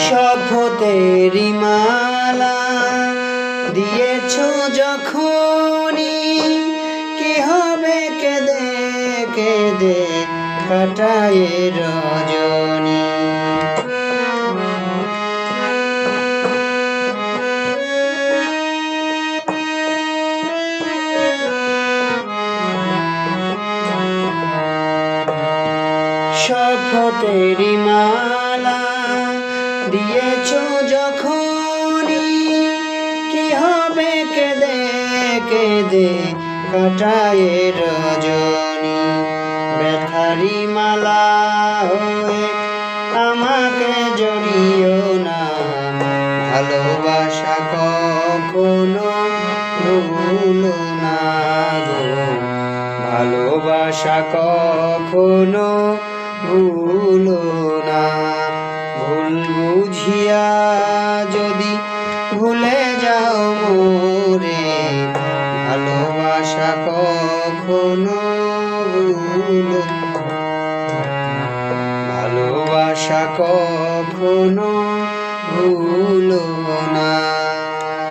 শপথেরি মালা দিয়েছ যখনই, কি হবে কেঁদে কেঁদে কাটায় রজনী। শপথেরি মালা দিয়েছ যখনই, কি হবে কেঁদে কেঁদে কাটায় রজনী। ব্যথারি মালা হয়ে আমাকে জড়িও না, ভালোবাসা কখনো ভুলো না গো, ভালোবাসা কখনো ভুলো না। ভুল বুঝিয়া যদি ভুলে যাও মোরে, ভালোবাসা কখনো ভুলো, ভালোবাসা কখনো ভুলো না।